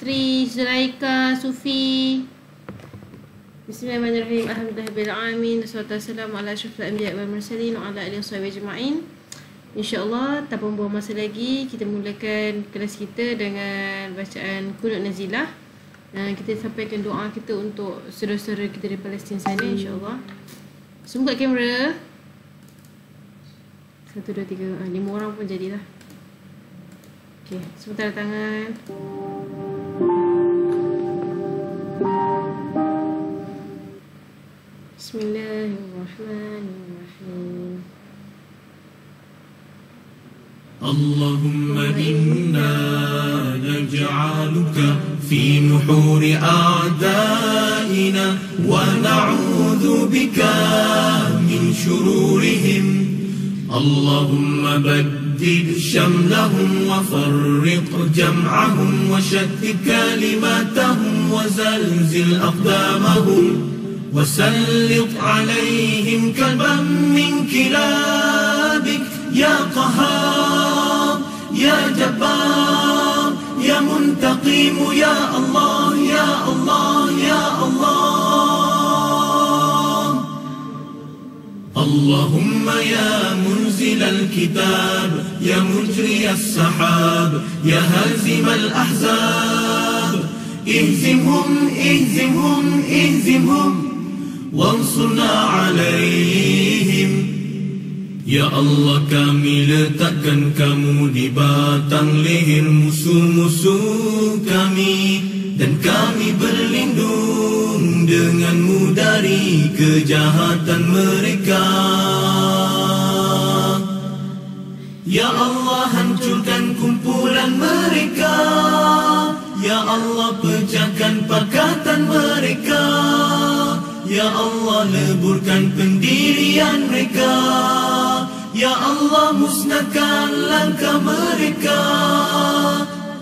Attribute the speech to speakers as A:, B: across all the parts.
A: Sri Zulaika Sufi. Bismillahirrahmanirrahim. Alhamdulillahirabbil alamin. Wassalatu wassalamu ala asyrafil anbiya wal mursalin wa ala alihi washabihi ajma'in. InsyaAllah tanpa membuang masa lagi, kita mulakan kelas kita dengan bacaan Qunut Nazilah. Kita sampaikan doa kita untuk saudara-saudara kita di Palestin sana, insyaAllah. Semua kat kamera. 1, 2, 3, 5 orang pun jadilah. Okey, sebentar tangan. Bismillahirrahmanirrahim.
B: Allahumma inna naj'aluka fi nuhuri a'daina wa na'udzu bika min shururihim. Allahumma baddil shamlahum wa farriq jam'ahum wa shattit kalimatahum wa zalzil aqdamahum وسلط عليهم كلبا من كلابك يا قهار يا جبار يا منتقم يا الله يا الله يا الله. اللهم يا منزل الكتاب يا مجري السحاب يا هازم الأحزاب اهزمهم اهزمهم اهزمهم وانصرنا عليهم. Ya Allah, kami letakkan kamu di batang leher musuh-musuh kami, dan kami berlindung denganmu dari kejahatan mereka. Ya Allah, hancurkan kumpulan mereka. Ya Allah, pecahkan pakatan mereka. Ya Allah, leburkan pendirian mereka. Ya Allah, musnahkan langkah mereka.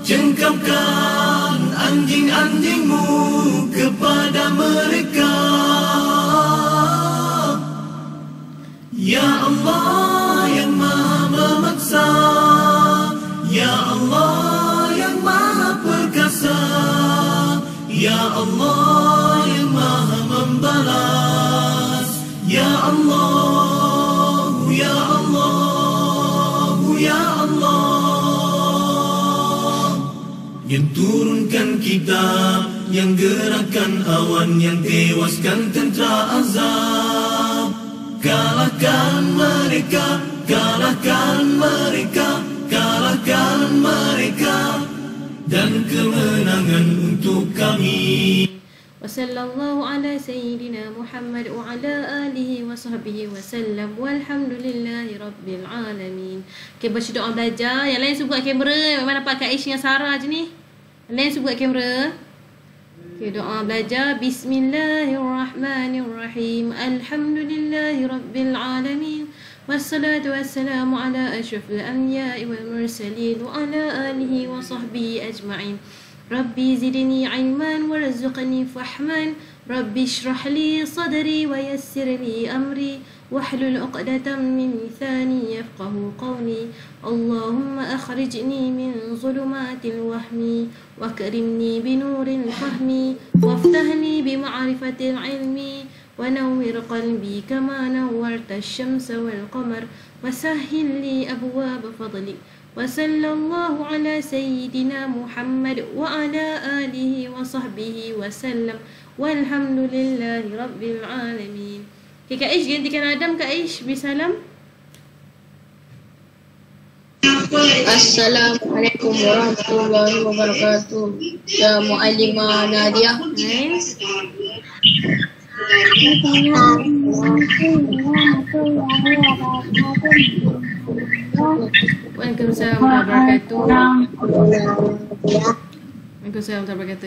B: Cengkamkan anjing-anjingmu kepada mereka. Ya Allah yang maha memaksa, Ya Allah yang maha perkasa, Ya Allah yang maha membalas. Ya Allah, Ya Allah, Ya Allah, yang turunkan kitab, yang gerakkan awan, yang tewaskan tentera azab. Kalahkan mereka, kalahkan mereka, kalahkan mereka, dan kemenangan untuk kami.
A: Wassallallahu ala sayyidina Muhammad wa ala alihi wa sahbihi wa sallam. Walhamdulillahi rabbil alamin. Okay, baca doa belajar. Yang lain sebut kat kamera. Memang nampak Kak Aish dengan Sarah je ni. Yang lain sebut kat kamera. Okay, doa belajar. Bismillahirrahmanirrahim. Alhamdulillahi rabbil alamin. Wassalatu wassalamu ala asyrafil anbiya'i wal mursalin wa ala alihi wa sahbihi ajma'in. Rabbi zidni ilman warzuqni fahman. Rabbi shrah li sadri wa yassir li amri wahlul 'uqdatam min lisani yafqahu qawli. Allahumma akhrijni min zulumatil wahmi wakrimni binuril fahmi waftah li bima'rifatil ilmi ونور قلبي كما نورت الشمس والقمر وسهل لي أبواب فضلك. وصلى الله على سيدنا محمد وعلى آله وصحبه وسلم والحمد لله رب العالمين. Okay, Kak Aish gantikan Adam. Kak Aish bersalam.
C: Assalamualaikum warahmatullahi wabarakatuh. Ya Muallimah Nadia.
A: Waalaikumsalam warahmatullahi wabarakatuh. Waalaikumsalam warahmatullahi wabarakatuh.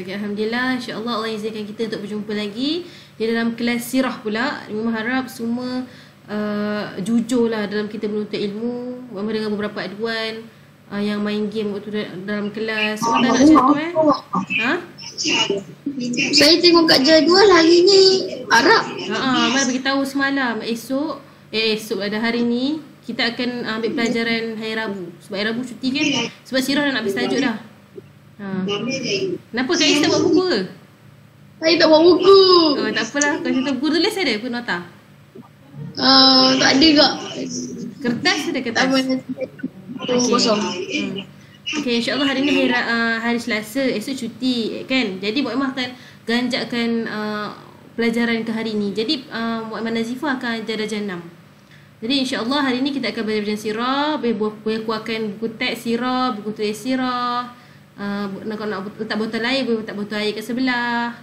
A: Alhamdulillah, insya-Allah Allah izinkan kita untuk berjumpa lagi di dalam kelas sirah pula. Imam harap semua jujurlah dalam kita menuntut ilmu, dengan beberapa aduan yang main game waktu dalam kelas. Semua tak nak macam tu Ha?
C: Saya tengok kat jadual hari ni Arab.
A: Mana beritahu semalam. Esok pada hari ni kita akan ambil pelajaran hari Rabu. Sebab hari Rabu cuti kan. Sebab sirah dah nak habis tajuk dah. Kenapa Kak Is tak buat buku ke?
C: Saya tak bawa buku.
A: Tak apalah, kalau cerita buku tulis ada pun nota.
C: Tak ada kak.
A: Kertas ada kertas.
C: Tak mana kosong.
A: Okay, insyaAllah hari ni hari Selasa, esok cuti kan. Jadi Muak Imah akan ganjakkan pelajaran ke hari ni. Jadi Muak Imah Nazifah akan ajar darjah 6. Jadi insyaAllah hari ni kita akan belajar sirah. Boleh kuatkan buku teks sirah, buku tulis sirah. Kalau nak letak botol air, boleh letak botol air kat sebelah.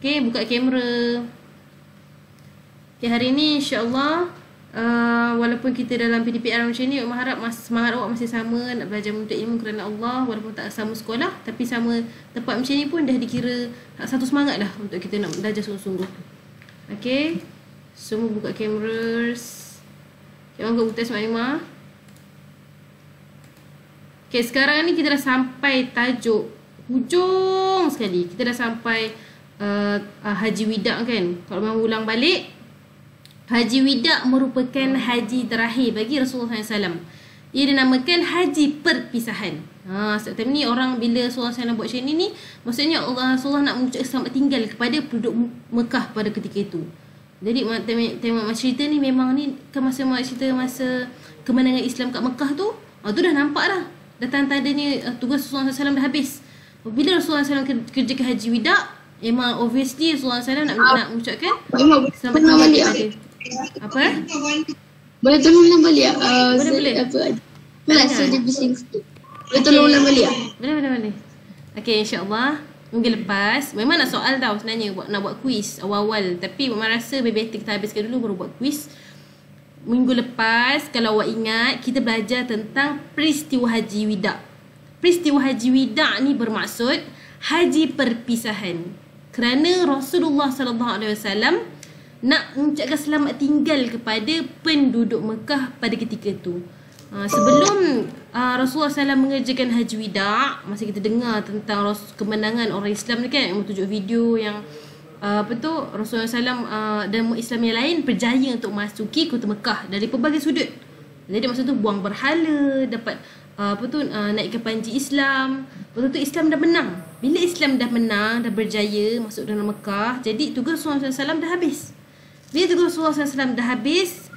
A: Okay, buka kamera. Okay, hari ni insyaAllah walaupun kita dalam PDPR macam ni, Mak harap semangat awak masih sama nak belajar menuntut ilmu kerana Allah. Walaupun tak sama sekolah, tapi sama tempat macam ni pun dah dikira satu semangat dah untuk kita nak belajar sungguh-sungguh. Okay, semua buka kamera. Jangan buka buku Mak Imah. Okay, sekarang ni kita dah sampai tajuk hujung sekali. Kita dah sampai Haji Wida kan. Kalau mau ulang balik, Haji Wida merupakan haji terakhir bagi Rasulullah SAW. Ia dinamakan haji perpisahan. Sebab time ni orang bila Rasulullah SAW buat macam ni, maksudnya Rasulullah nak mengucapkan selamat tinggal kepada penduduk Mekah pada ketika itu. Jadi tengok cerita ni memang ni kan cerita masa kemenangan Islam kat Mekah tu. Tu dah nampak dah. Dah tanda-tandanya tugas Rasulullah SAW dah habis. Bila Rasulullah SAW kerjakan haji wida, memang obviously Rasulullah SAW nak mengucapkan selamat tinggal kepada apa?
C: Boleh tolong ulang balik tak?
A: Boleh.
C: Boleh saya bising sikit. Boleh tolong ulang balik tak?
A: Boleh. Okay, insyaAllah minggu lepas memang nak soal tau sebenarnya, nak buat kuis awal-awal. Tapi memang rasa better kita habiskan dulu baru buat kuis. Minggu lepas kalau awak ingat, kita belajar tentang peristiwa Haji Wida. Peristiwa Haji Wida ni bermaksud haji perpisahan. Kerana Rasulullah SAW nak mengucapkan selamat tinggal kepada penduduk Mekah pada ketika itu. Sebelum Rasulullah SAW mengerjakan haji wida, masa kita dengar tentang kemenangan orang Islam ni kan, yang tunjuk video yang Rasulullah SAW dan umat Islam yang lain berjaya untuk masuki kota Mekah dari pelbagai sudut. Jadi masa tu buang berhala, dapat naikkan panji Islam. Waktu tu Islam dah menang. Bila Islam dah menang, dah berjaya masuk dalam Mekah, jadi tugas Rasulullah SAW dah habis. Bila tugas Rasulullah SAW dah habis,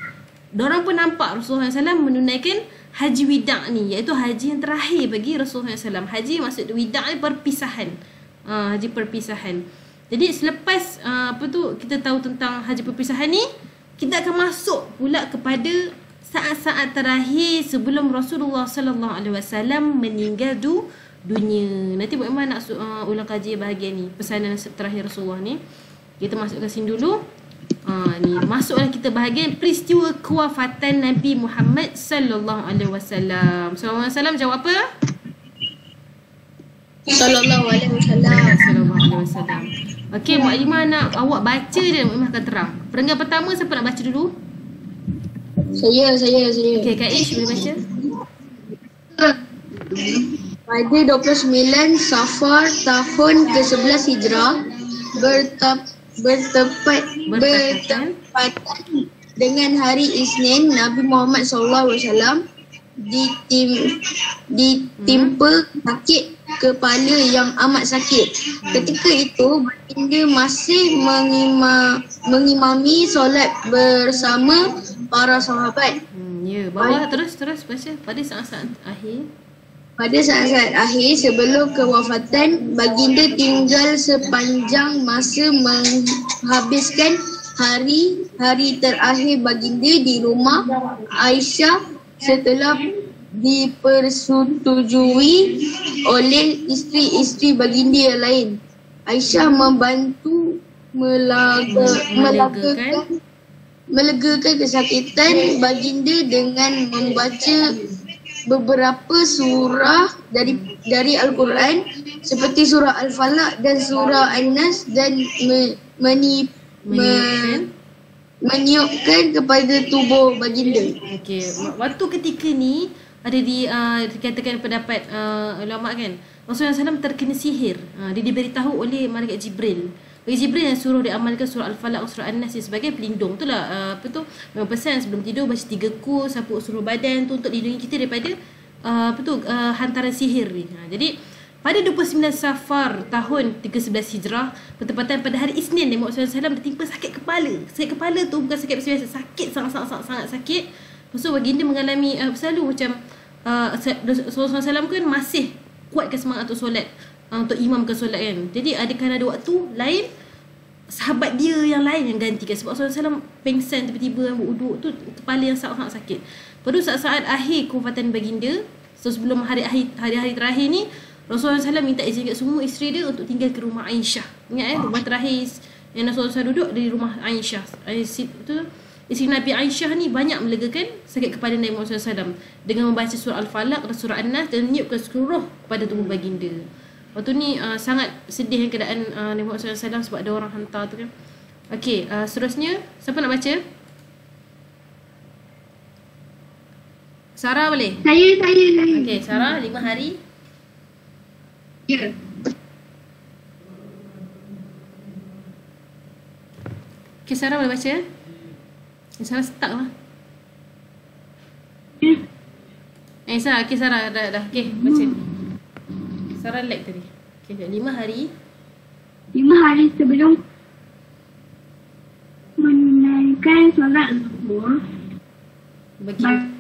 A: diorang pun nampak Rasulullah SAW menunaikan haji wida ni, iaitu haji yang terakhir bagi Rasulullah SAW. Haji maksud wida ni perpisahan. Haji perpisahan. Jadi selepas kita tahu tentang haji perpisahan ni, kita akan masuk pula kepada saat-saat terakhir sebelum Rasulullah SAW meninggal dunia. Nanti Buat Iman nak ulang kaji bahagian ni, pesanan terakhir Rasulullah ni. Kita masukkan sini dulu. Ni masuklah kita bahagian peristiwa kewafatan Nabi Muhammad sallallahu alaihi wasallam. Sallallahu alaihi wasallam jawab apa?
C: Sallallahu alaihi wasallam.
A: Sallallahu alaihi wasallam. Okey, Mukadimah nak awak baca je, Mukadimah akan terang. Perenggan pertama siapa nak baca dulu?
C: Saya.
A: Okey, Kak Ish boleh baca?
C: Pada 29 Safar tahun ke-11 Hijrah bertepatan dengan hari Isnin, Nabi Muhammad SAW ditimpa sakit kepala yang amat sakit. Ketika itu baginda masih mengimami solat bersama para sahabat.
A: Ya, bawah terus baca pada saat-saat akhir.
C: Pada saat-saat akhir sebelum kewafatan, baginda tinggal sepanjang masa menghabiskan hari terakhir baginda di rumah Aisyah setelah dipersetujui oleh isteri-isteri baginda yang lain. Aisyah membantu melegakan kesakitan baginda dengan membaca beberapa surah dari Al-Quran seperti surah Al-Falaq dan surah An-Nas dan meniupkan kepada tubuh baginda.
A: Okey, waktu ketika ni ada dikatakan pendapat ulama kan, Rasulullah SAW terkena sihir. Dia diberitahu oleh malaikat Jibril. Jibril yang suruh dia amalkan surah Al-Falaq, surah An-Nas sebagai pelindung. Itulah memang pesan sebelum tidur baca 3 kurs, sapu seluruh badan tu untuk lindungi kita daripada hantaran sihir ni. Jadi pada 29 Safar tahun 311 Hijrah, bertepatan pada hari Isnin, Nabi Muhammad SAW tertimpa sakit kepala. Sakit kepala tu bukan sakit biasa, sakit sangat sakit. Lepas tu baginda mengalami selalu macam Rasulullah SAW kan masih kuatkan semangat untuk solat, untuk imamkan solat kan. Jadi ada waktu lain sahabat dia yang lain yang gantikan, sebab Rasulullah SAW pengsan tiba-tiba wuduk tu, kepala yang sangat sakit. Pada saat-saat akhir kewafatan baginda, so sebelum hari-hari terakhir ni, Rasulullah SAW minta izin kat semua isteri dia untuk tinggal ke rumah Aisyah. Ingat rumah terakhir yang Rasulullah SAW duduk dari rumah Aisyah. Isteri Nabi Aisyah ni banyak melegakan sakit kepala Nabi Muhammad SAW dengan membaca surah Al-Falaq dan surah An-Nas dan meniupkan seluruh kepada tubuh baginda. Waktu ni sangat sedih keadaan Nabi Muhammad SAW sebab ada orang hantar tu kan. Okey, seterusnya siapa nak baca? Sarah boleh?
C: Saya.
A: Okey, Sarah 5 hari.
C: Ya.
A: Okay, Sarah boleh baca? Sarah stuck lah. Sarah, okay Sarah dah. Okay, baca. Sarah lag tadi. Okay, 5 hari.
C: 5 hari sebelum menunaikan solat zuhur
A: Bagi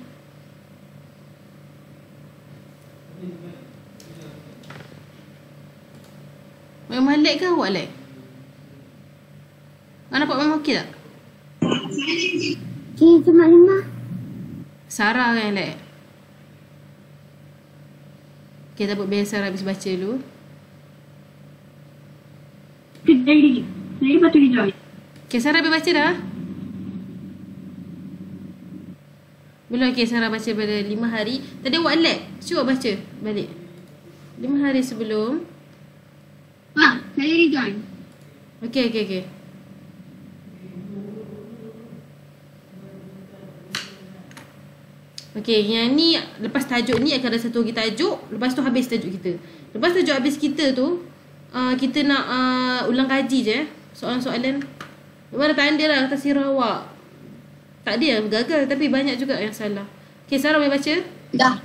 A: memang lag ke awak lag? Awak nampak memang okey tak?
C: Okay, semak 5.
A: Sarah kan yang lag. Okay, tak apa, biar Sarah habis baca dulu.
C: Saya patut join.
A: Okay, Sarah habis baca dah? Belum. Okay, Sarah baca pada 5 hari. Tadi awak lag. Cuba baca balik. 5 hari sebelum.
C: Saya rejoin.
A: Okay. Okay, yang ni lepas tajuk ni akan ada satu lagi tajuk. Lepas tu habis tajuk kita. Lepas tajuk habis kita tu, kita nak ulang kaji je soalan-soalan. Memang ada tanda lah atas sirah awak. Tak ada yang gagal, tapi banyak juga yang salah. Okay, Sarah boleh baca?
C: Dah.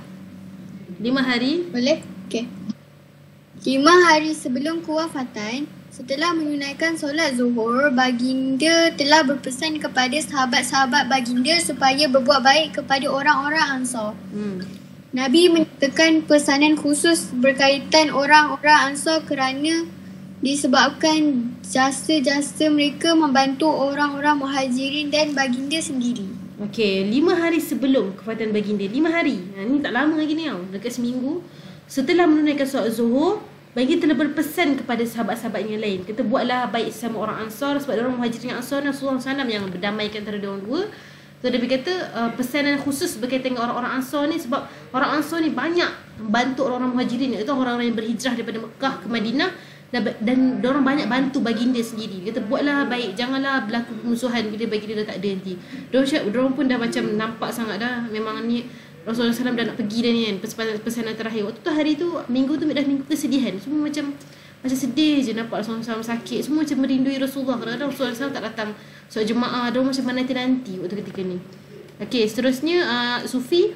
A: 5 hari.
C: Boleh? Okay. 5 hari sebelum kewafatan, setelah menunaikan solat zuhur, baginda telah berpesan kepada sahabat-sahabat baginda supaya berbuat baik kepada orang-orang Ansar. Nabi menyatakan pesanan khusus berkaitan orang-orang Ansar kerana disebabkan jasa-jasa mereka membantu orang-orang Muhajirin dan baginda sendiri.
A: Okey, 5 hari sebelum kewafatan baginda. 5 hari. Ni tak lama lagi ni tau. Dekat seminggu. Setelah menunaikan solat zuhur, baginda telah berpesan kepada sahabat-sahabat yang lain. Kata buatlah baik sama orang Ansar, sebab orang Muhajirin Ansar Rasulullah SAW yang berdamaikan antara diorang dua. So Nabi kata pesanan khusus berkaitan dengan orang-orang Ansar ni, sebab orang Ansar ni banyak membantu orang-orang Muhajirin, iaitu orang-orang yang berhijrah daripada Mekah ke Madinah, dan diorang banyak bantu baginda sendiri. Dia kata buatlah baik, janganlah berlaku permusuhan bila baginda dah tak ada nanti. Diorang pun dah macam nampak sangat dah memang ni Rasulullah SAW dah nak pergi dah ni kan, pesanan terakhir. Waktu tu hari tu, minggu tu dah minggu kesedihan. Semua macam sedih je nampak Rasulullah SAW sakit. Semua macam merindui Rasulullah. Kadang-kadang Rasulullah SAW tak datang solat jemaah. Diorang macam menanti-nanti waktu ketika ni. Okay, seterusnya Sufi.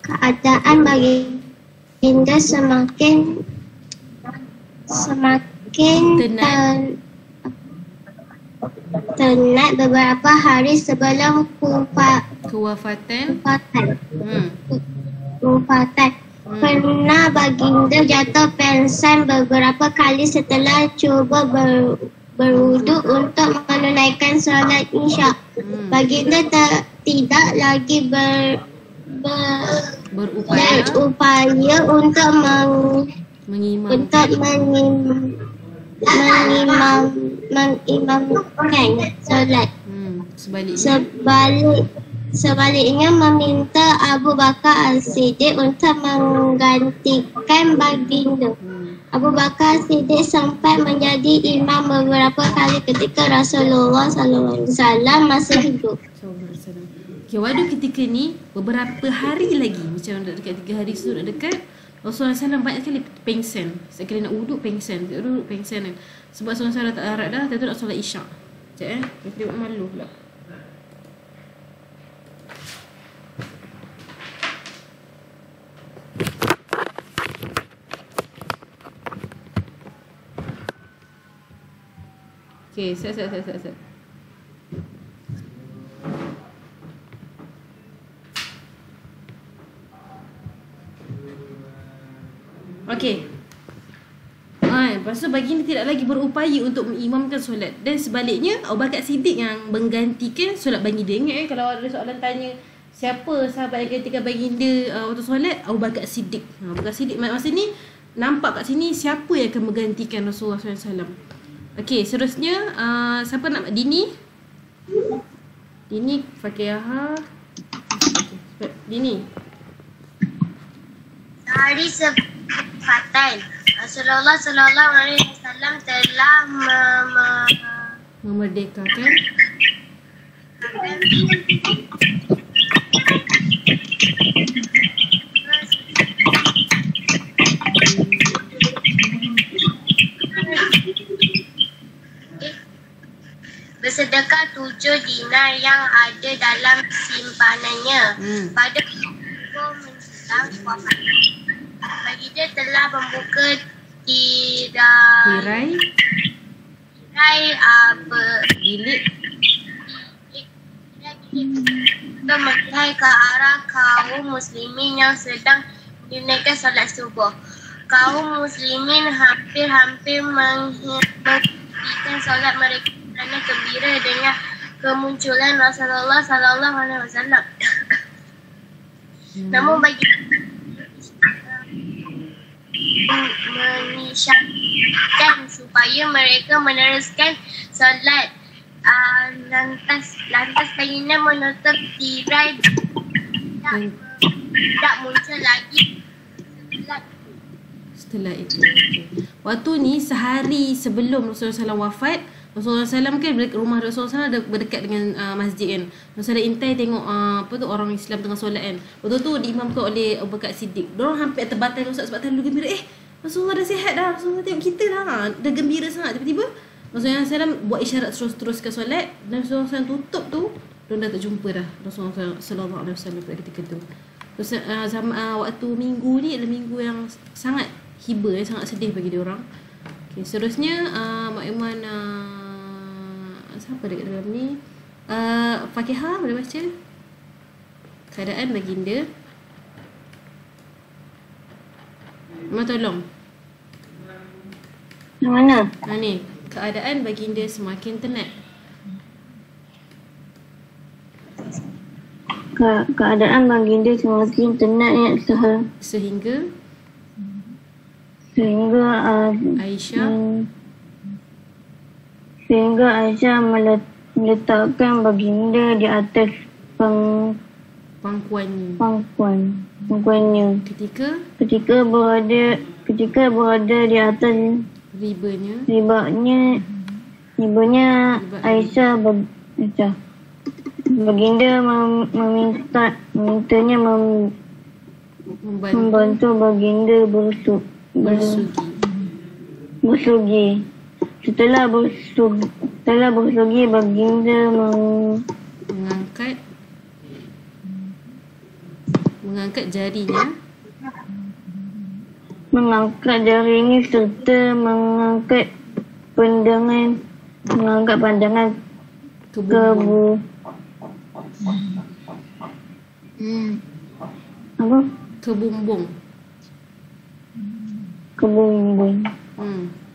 D: Keadaan baginda semakin tenat beberapa hari sebelum kewafatan. Kerana baginda jatuh pingsan beberapa kali setelah cuba berwuduk untuk menunaikan solat Isya. Baginda tidak lagi berupaya untuk mengimamkan solat. Sebaliknya meminta Abu Bakar As-Siddiq untuk menggantikan baginda. Abu Bakar As-Siddiq sempat menjadi imam beberapa kali ketika Rasulullah SAW masih hidup.
A: Okay, waktu ketika ni beberapa hari lagi, macam dekat 3 hari tu nak dekat, Rasulullah SAW banyak sekali pengsan. Sekali nak wuduk pengsan, duduk pengsan kan. Sebab Rasulullah SAW tak harap dah, dia tu nak solat Isya. Sekejap kita tengok malu pula. Okey, set. Okey. Lepas tu baginda tidak lagi berupaya untuk mengimamkan solat. Dan sebaliknya Abu Bakar Siddiq yang menggantikan solat baginda. Ingat kalau ada soalan tanya siapa sahabat yang gantikan baginda waktu solat? Abu Bakar Siddiq. Abu Bakar Siddiq masa ni nampak kat sini siapa yang akan menggantikan Rasulullah SAW. Okey, seterusnya siapa nak? Dini Fakihah. Dini.
D: Hari sebatan Rasulullah SAW telah
A: Memerdekakan
D: bersedekah 7 dinar yang ada dalam simpanannya. Pada menjelang wafat, baginda telah membuka tirai
A: bilik
D: untuk melihat ke arah kaum muslimin yang sedang menunaikan solat subuh. Kaum muslimin hampir-hampir menghentikan solat mereka kerana gembira dengan kemunculan Rasulullah SAW. Namun bagi mengisyaratkan supaya mereka meneruskan solat, lantas baginda menutup tirai tak muncul lagi
A: setelah itu. Waktu ni sehari sebelum Rasulullah SAW wafat, Rasulullah SAW kan rumah Rasulullah SAW berdekat dengan masjid kan. Rasulullah intai tengok orang Islam tengah solat kan. Waktu tu diimamkan oleh Abu Bakar Siddiq. Diorang hampir terbatal Ustaz sebab terlalu gembira. Rasulullah dah sihat dah. Rasulullah tengok kita dah. Dah gembira sangat. Tiba-tiba Rasulullah SAW buat isyarat teruskan solat. Dan Rasulullah SAW tutup tu, diorang dah tak jumpa dah Rasulullah SAW pada ketika tu. Terus waktu minggu ni adalah minggu yang sangat hibur, sangat sedih bagi diorang. Okay, seterusnya Mak Iman siapa dekat dalam ni? Fakihah boleh baca keadaan baginda. Mak tolong.
E: Yang mana?
A: Ni keadaan baginda semakin tenat.
E: Keadaan baginda semakin tenat
A: Sehingga
E: Aisyah meletakkan baginda di atas pangkuannya. Ketika berada di atas ribanya Aisyah baginda memintanya membantu baginda bersugi. Setelah bersugi baginda
A: mengangkat jarinya, serta mengangkat pandangan ke bumbung.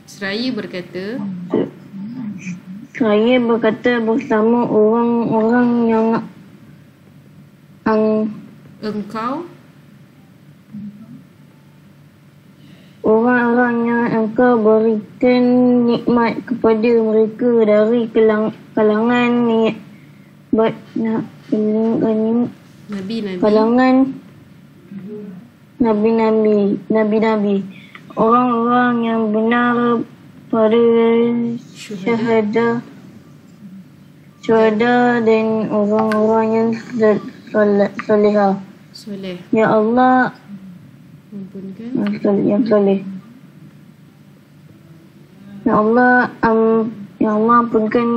A: Seraya berkata
E: bersama orang-orang yang engkau berikan nikmat kepada mereka dari kalangan nabi-nabi, orang-orang yang benar, para syuhada dan orang-orang yang soleh. Ya Allah, yang soleh. Ya Allah, ampunkan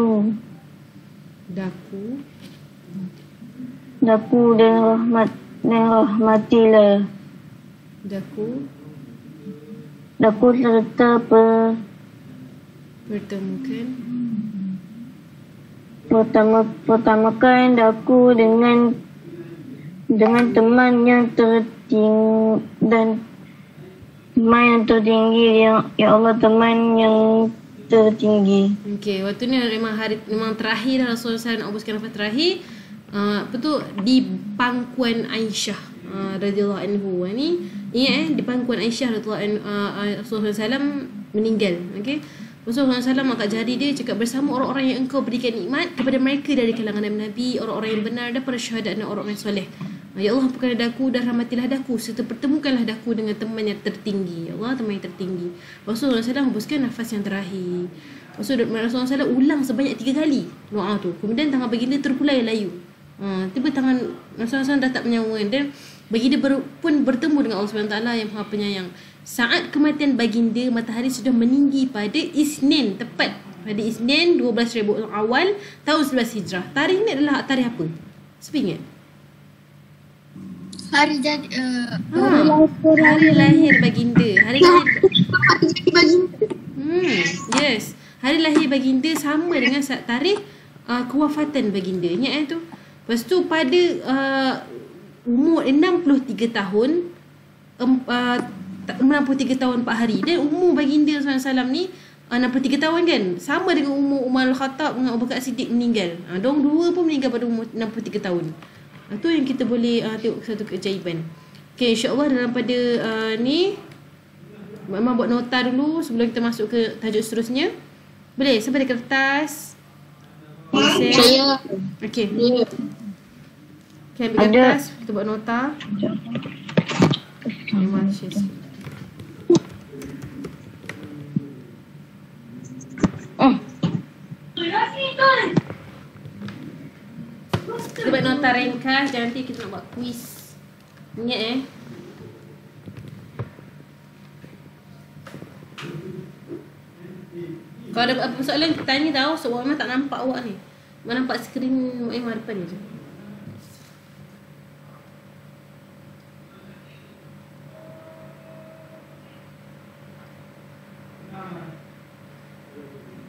E: daku dan rahmatilah daku serta pertamakan aku dengan teman yang tertinggi ya Allah, teman yang tertinggi.
A: Okey, waktu ni memang terakhir Rasulullah SAW nak hembuskan nafas terakhir. Apa tu, di pangkuan Aisyah radhiyallahu anhu ni. Ingat di pangkuan Aisyah radhiyallahu anhu Rasulullah SAW meninggal. Okey. Rasulullah SAW angkat jari dia cakap, bersama orang-orang yang engkau berikan nikmat kepada mereka dari kalangan Nabi, orang-orang yang benar dan para syuhada dan orang-orang yang soleh. Ya Allah, ampunkanlah daku dan rahmatilah daku serta pertemukanlah daku dengan teman yang tertinggi. Ya Allah, teman yang tertinggi. Rasulullah SAW hembuskan nafas yang terakhir. Rasulullah SAW ulang sebanyak 3 kali doa tu. Kemudian tangan baginda terkulai layu. Tiba tangan Rasulullah SAW dah tak menyawa, dan baginda pun bertemu dengan Allah SWT yang Maha Penyayang. Saat kematian baginda, matahari sudah meninggi pada Isnin, tepat pada Isnin 12 Rabiul Awal tahun 11 Hijrah. Tarikh ni adalah tarikh apa? Siapa ingat?
C: Hari jadi
A: hari lahir baginda. Hari lahir
C: baginda.
A: Yes. Hari lahir baginda sama dengan tarikh kewafatan baginda. Ingat tu? Lepas tu pada umur 63 tahun 63 tahun 4 hari. Dan umur baginda SAW ni 63 tahun kan, sama dengan umur Umar Al-Khattab dengan Abu Bakar Siddiq meninggal. Diorang dua pun meninggal pada umur 63 tahun. Itu yang kita boleh tengok satu keajaiban. Okay, insyaAllah dalam pada ni memang buat nota dulu sebelum kita masuk ke tajuk seterusnya. Boleh? Siapa ada kertas?
C: Saya.
A: Okay. Okay, ambil kertas, kita buat nota. Memang share. Kita buat nota ringkas dan nanti kita nak buat quiz. Ingat kalau ada apa soalan tanya tau, sebab memang tak nampak awak ni. Memang nampak skrin Mu'imah depan ni je.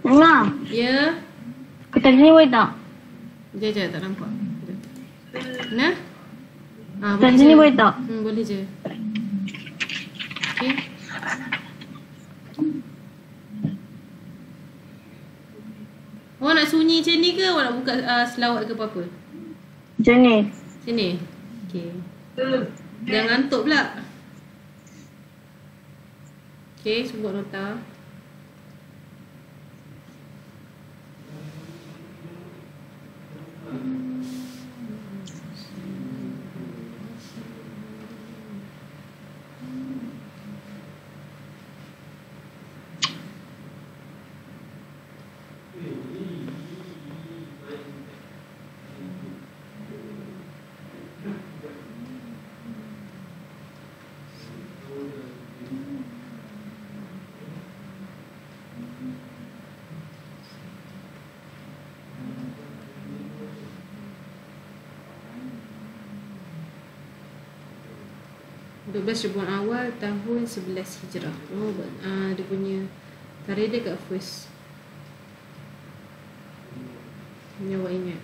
E: Nana,
A: Ya.
E: kertas ni boleh tak?
A: Sekejap, tak nampak. Nah?
E: Kertas ni boleh tak?
A: Boleh je. Okay. Awak nak sunyi macam ni ke? Awak nak buka selawat ke apa-apa?
E: Macam ni.
A: Sini. Okay. Jangan ngantuk pula. Okay, sebut nota. Ribuan awal tahun 11 Hijrah. Dia punya tarikh dia kat first. Ni awak ingat.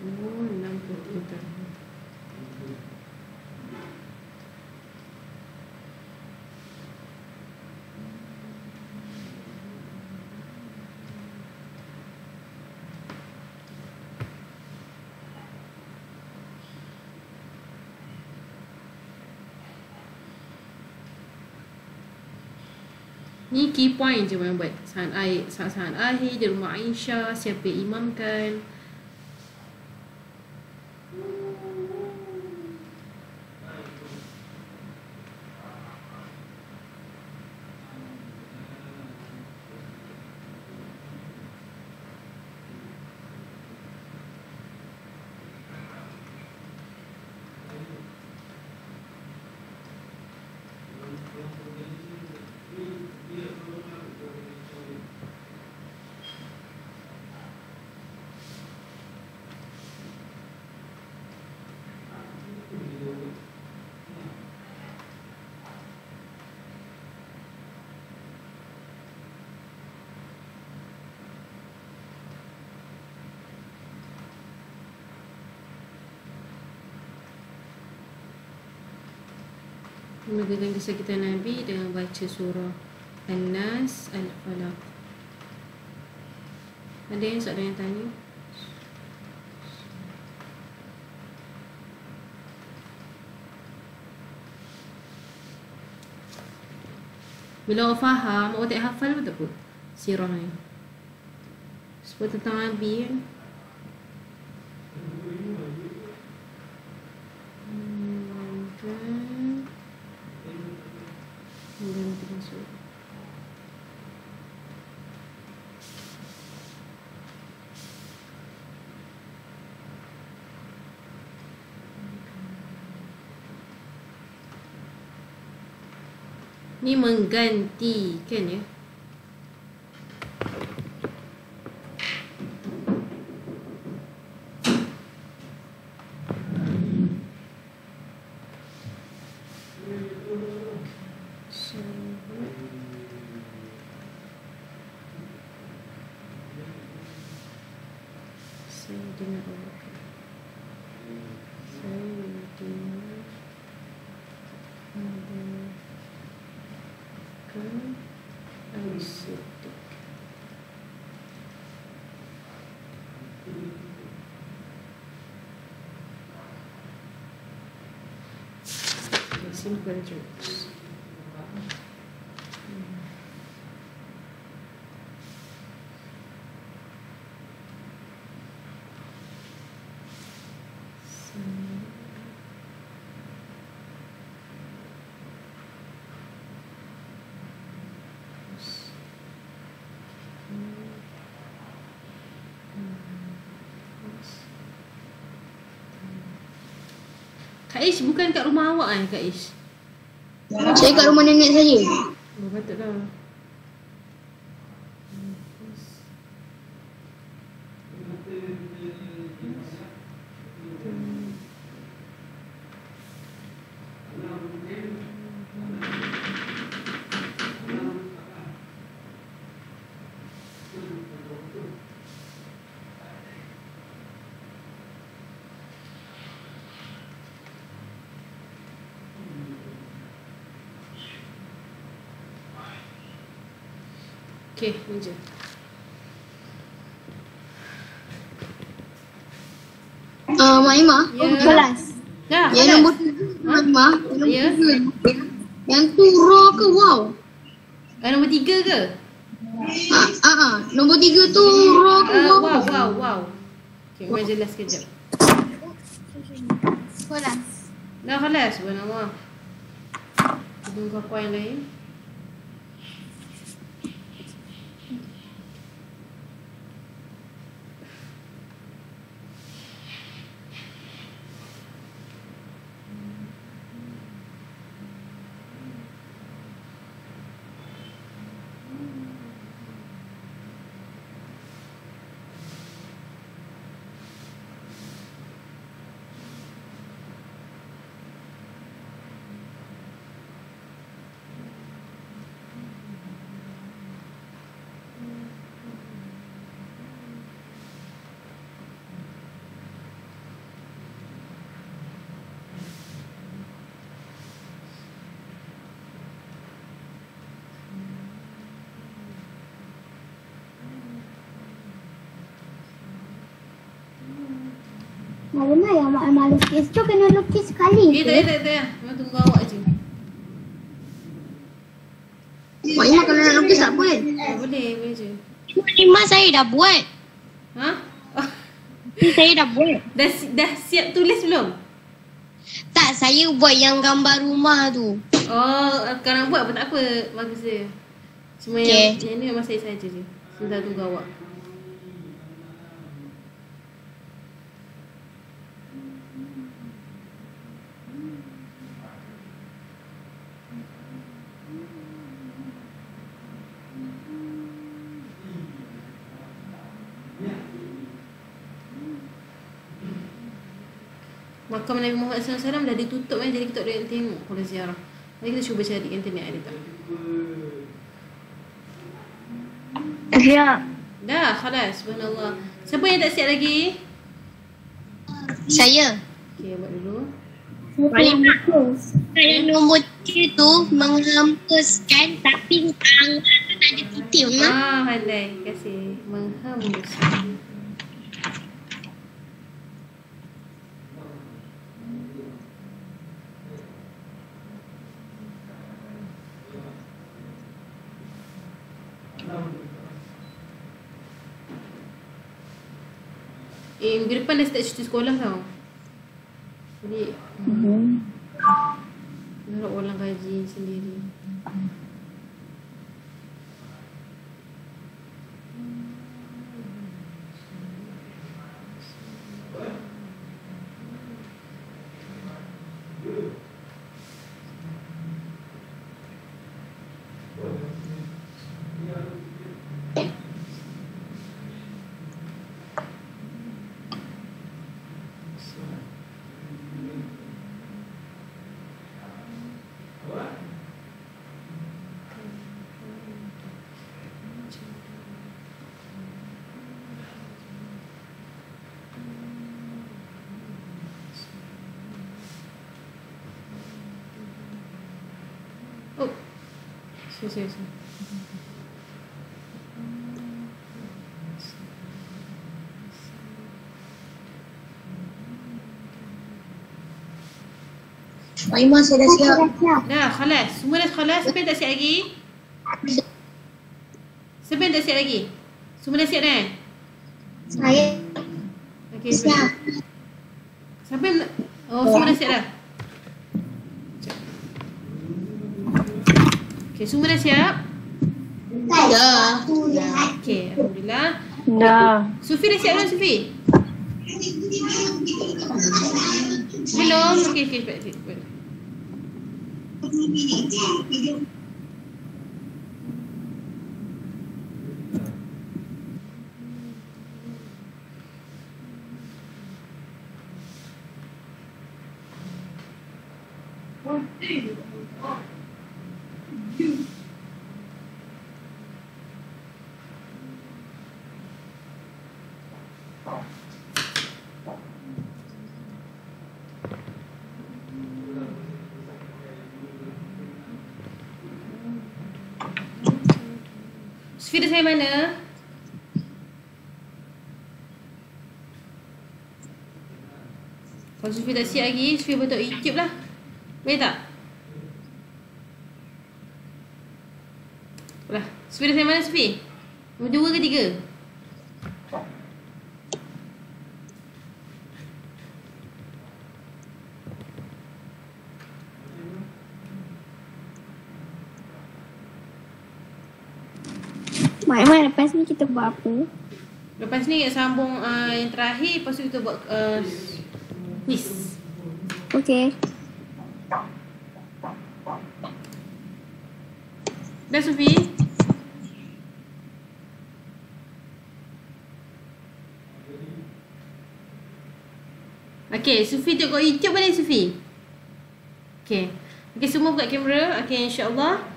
A: 63 tahun. Ni key point je yang buat. Saat akhir di rumah Aisyah, siapa yang imamkan. Menegakkan kisah kita Nabi dengan baca surah An-Nas, Al-Falaq. Ada yang soalan yang tanya? Bila orang faham, orang tak hafal pun tak apa sirah ni. Sebab tentang Nabi kan. Ni menggantikan ya. Simple jokes. Kak Ish bukan kat rumah awak kan Kak Ish?
C: Saya kat rumah nenek saya.
A: Oh, patutlah. Okay, ni je.
C: Mak Ima,
A: Ya.
C: kelas.
A: Dah,
C: Yang
A: kelas.
C: nombor 3, Mak Ima.
A: Ya.
C: Yang tu raw ke wow?
A: Nombor 3 ke?
C: Nombor 3 tu raw ke wow?
A: Wow. Okay, Mak jelas sekejap.
C: Kelas.
A: Dah kelas, subhanallah. Tunggu apa yang lain?
C: Mana yang Mak Ima lukis tu kena lukis sekali
A: Tak. Memang tunggu awak je.
C: Mak Ima kalau nak lukis tak apa kan?
A: Boleh je.
C: Mak Ima saya dah buat.
A: Ha? Oh,
C: Saya dah buat.
A: dah siap tulis belum?
C: Tak, saya buat yang gambar rumah tu.
A: Oh, sekarang buat pun tak apa. Bagus je. Cuma yang ni memang saya saja je. Sebentar tunggu awak. Makam Nabi Muhammad SAW dah ditutup kan, jadi kita tak boleh tengok kalau ziarah. Mari kita cuba cari internet ada tak.
E: Siap.
A: Dah, khalas, subhanallah. Siapa yang tak siap lagi?
C: Saya.
A: Okay, buat dulu.
D: Kalau nombor 3 tu menghempuskan tapi tak ada titik Mak.
A: Pandai. Terima kasih. Menghembuskan. Minggu depan dah start cuti sekolah tau. Jadi nak ulang gaji sendiri. Oh, sorry.
D: Maimah saya dah siap.
A: Dah, khalas. Semua dah khalas. Siapa yang tak siap lagi? Siapa yang tak siap lagi? Semua dah siap dah?
D: Saya
A: Okey,
D: siap.
A: siapa yang... Oh, semua dah siap dah? Okey, semua dah siap?
D: Dah.
A: Okey, Alhamdulillah.
E: Dah.
A: Sufi dah siap belum, Sufi? Belum? Okey, cepat. Sufi dah sampai mana? Kalau Sufi tak siap lagi, Sufi bentuk YouTube lah. Boleh tak? Lah, Sufi dah sampai mana, Sufi? Nombor 2 ke 3?
C: Mak, lepas ni kita buat apa?
A: Lepas ni kita sambung yang terakhir. Lepas tu kita buat quiz.
C: Okey.
A: Dah, Sufi? Okay, Sufi tengok YouTube boleh, Sufi? Okay, semua buka kamera. Okay, insyaAllah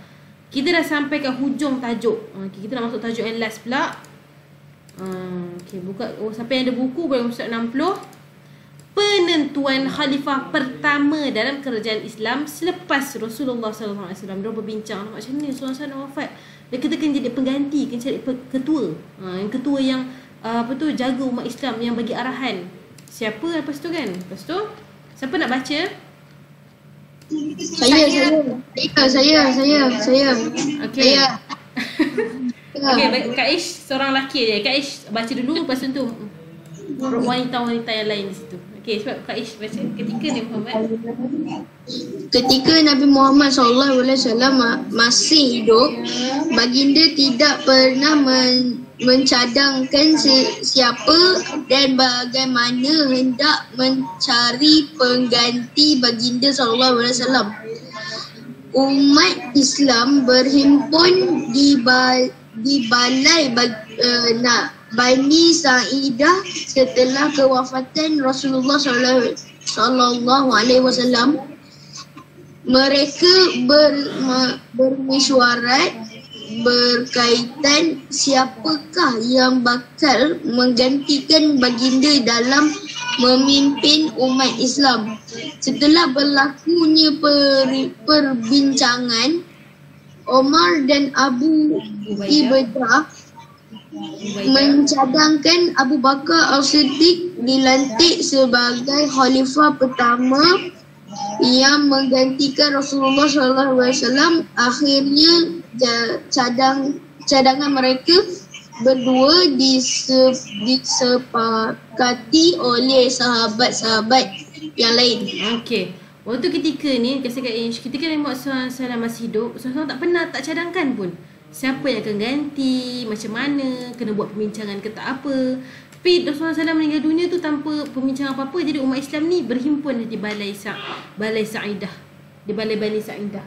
A: kita dah sampai ke hujung tajuk. Okay, kita nak masuk tajuk yang last pula. Okay, buka. Oh, siapa yang ada buku boleh masuk 60. Penentuan khalifah pertama dalam kerajaan Islam selepas Rasulullah SAW. Dia berbincang macam ni Rasulullah SAW wafat. Dia kena jadi pengganti, kena cari ketua. Yang ketua yang jaga umat Islam, yang bagi arahan. Siapa lepas tu kan? Lepas tu siapa nak baca?
D: Saya.
A: Okey. Okey, Kak Ish seorang lelaki je. Kak Ish baca dulu, lepas tu wanita-wanita yang lain di situ. Okey, sebab Kak Ish baca ketika Nabi Muhammad.
D: Ketika Nabi Muhammad SAW masih hidup, baginda tidak pernah mencadangkan siapa dan bagaimana hendak mencari pengganti baginda SAW. Umat Islam berhimpun di balai Bani Sa'idah setelah kewafatan Rasulullah SAW. Mereka bermesyuarat
F: berkaitan siapakah yang bakal menggantikan baginda dalam memimpin umat Islam. Setelah berlakunya perbincangan, Omar dan Abu Ubaidah mencadangkan Abu Bakar As-Siddiq dilantik sebagai khalifah pertama yang menggantikan Rasulullah SAW. Akhirnya cadangan mereka berdua disepakati oleh sahabat-sahabat yang lain.
A: Okey. Waktu ketika ni, ketika Nabi Muhammad SAW masih hidup, Rasulullah tak pernah tak cadangkan pun siapa yang akan ganti, macam mana, kena buat perbincangan ke tak apa. Tapi Rasulullah SAW meninggal dunia tu tanpa pembincangan apa-apa. Jadi umat Islam ni berhimpun di Balai Sa'idah. Di Balai Bani Sa'idah.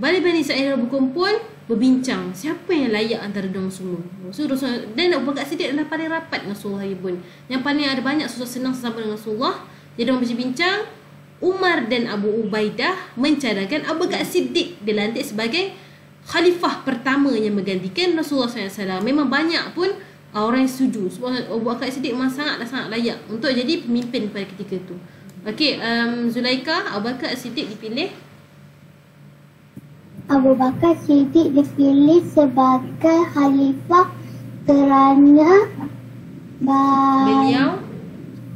A: Balai Bani Sa'idah berkumpul, berbincang siapa yang layak antara diorang semua. So Rasulullah dan Abu Bakar Siddiq adalah paling rapat dengan Rasulullah pun. Yang paling ada banyak susah senang sesama dengan Rasulullah. Jadi diorang berbincang. Umar dan Abu Ubaidah mencadangkan Abu Bakar Siddiq dilantik sebagai khalifah pertama yang menggantikan Rasulullah SAW. Memang banyak pun orang yang setuju sebab Abu Bakar Siddiq memang sangat layak untuk jadi pemimpin pada ketika itu. Okey, Zulaika, Abu Bakar Siddiq dipilih.
G: Abu Bakar Siddiq dipilih sebagai khalifah kerana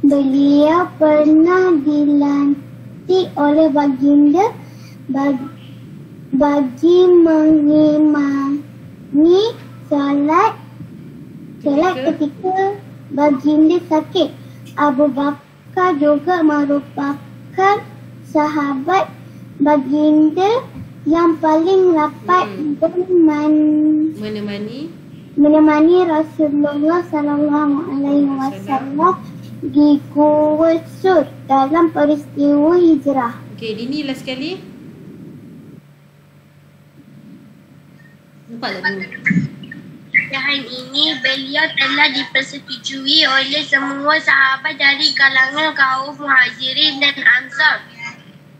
G: beliau pernah dilantik oleh baginda bagi mengimani solat ketika baginda sakit. Abu Bakar juga merupakan sahabat baginda yang paling rapat menemani Rasulullah SAW di Gua Sur dalam peristiwa hijrah.
A: Okey, Dini last sekali. Nampak tak dulu?
D: Pecahan ini beliau telah dipersetujui oleh semua sahabat dari kalangan kaum Muhajirin dan Ansar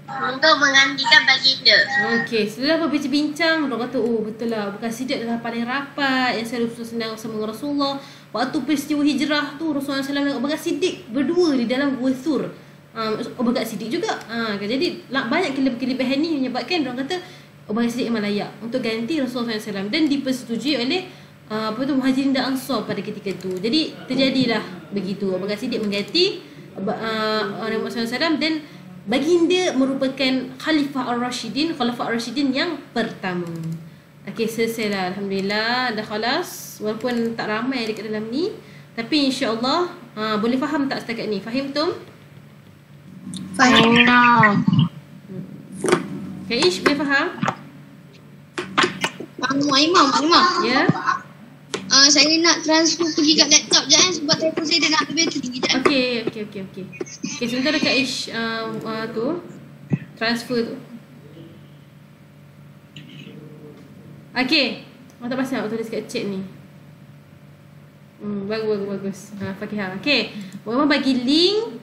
D: untuk menggantikan baginda.
A: Okey, setelah berbincang-bincang, orang kata, oh betul lah, Abu Bakar Siddiq adalah paling rapat yang selalu senang sama Rasulullah. Waktu peristiwa hijrah tu, Rasulullah SAW dan Abu Bakar Siddiq berdua di dalam Gua Thur. Abu Bakar Siddiq juga. Jadi banyak kelebihan ni menyebabkan orang kata Abu Bakar Siddiq memang layak untuk ganti Rasulullah SAW dan dipersetujui oleh Muhajirin dan Ansar pada ketika itu. Jadi terjadilah begitu. Abu Bakar Siddiq mengganti Nabi Muhammad SAW dan baginda merupakan Khalifah Ar-Rashidin yang pertama. Okey, selesailah. Alhamdulillah, dah khalas. Walaupun tak ramai dekat dalam ni, tapi insya-Allah boleh faham tak setakat ni? Fahim Tum?
C: Faham.
A: Kaish, boleh faham?
F: Imam.
A: Ya.
F: Saya nak transfer pergi kat laptop je sebab telefon saya dah nak habis tinggi je.
A: Okey, sebentar Kak Ish tu transfer tu. Okey. Awak tak pasal awak tulis kat chat ni. Bagus. Fakihah. Okey. Mama bagi link.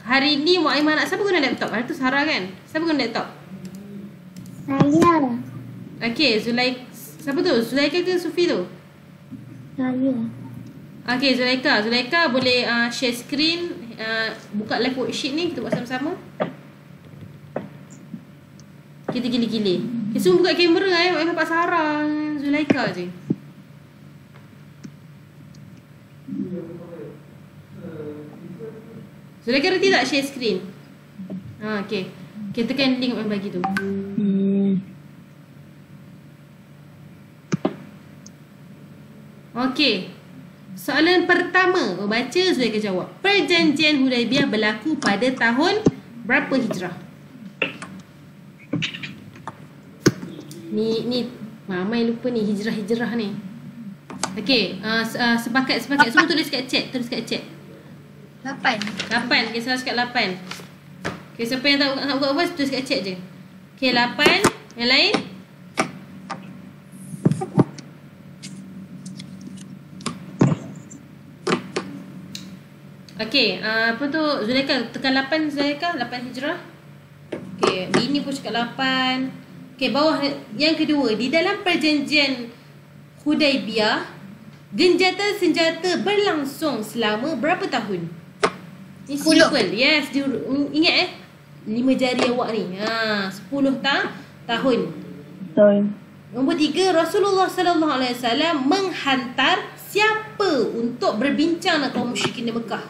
A: Hari ni Mak Aiman nak siapa guna laptop? Hari tu Sarah kan? Siapa guna laptop?
G: Saya.
A: Okey, siapa tu? Zulaika ke Sufi tu?
G: Saya.
A: Okey, Zulaika boleh share screen, buka live worksheet ni, kita buat sama-sama. Kita gili-gili. Okay, semua buka kamera nampak Sarah, Zulaika je. Zulaika reti tak share screen? Okey. Kita tekan link yang bagi tu. Okey. Soalan pertama, baca Zulaika jawab. Perjanjian Hudaibiyah berlaku pada tahun berapa hijrah? Ni mamai lupa ni hijrah ni. Okey, sepakat semua tulis kat chat,
C: 8.
A: Okey, saya cakap 8. Okey, siapa yang tak nak buka voice tulis kat chat je. Okey, 8. Yang lain? Okey, apa tu Zulaika tekan 8 Zulaika, 8 hijrah. Okey, Bini pun cakap 8. Okey, bawah yang kedua, di dalam perjanjian Hudaibiyah, genjatan senjata berlangsung selama berapa tahun? Ni
C: 10.
A: simple. Yes, ingat 5 jari awak ni. 10 tahun.
E: Betul.
A: Nombor 3, Rasulullah sallallahu alaihi wasallam menghantar siapa untuk berbincang dengan kaum musyrikin di Mekah?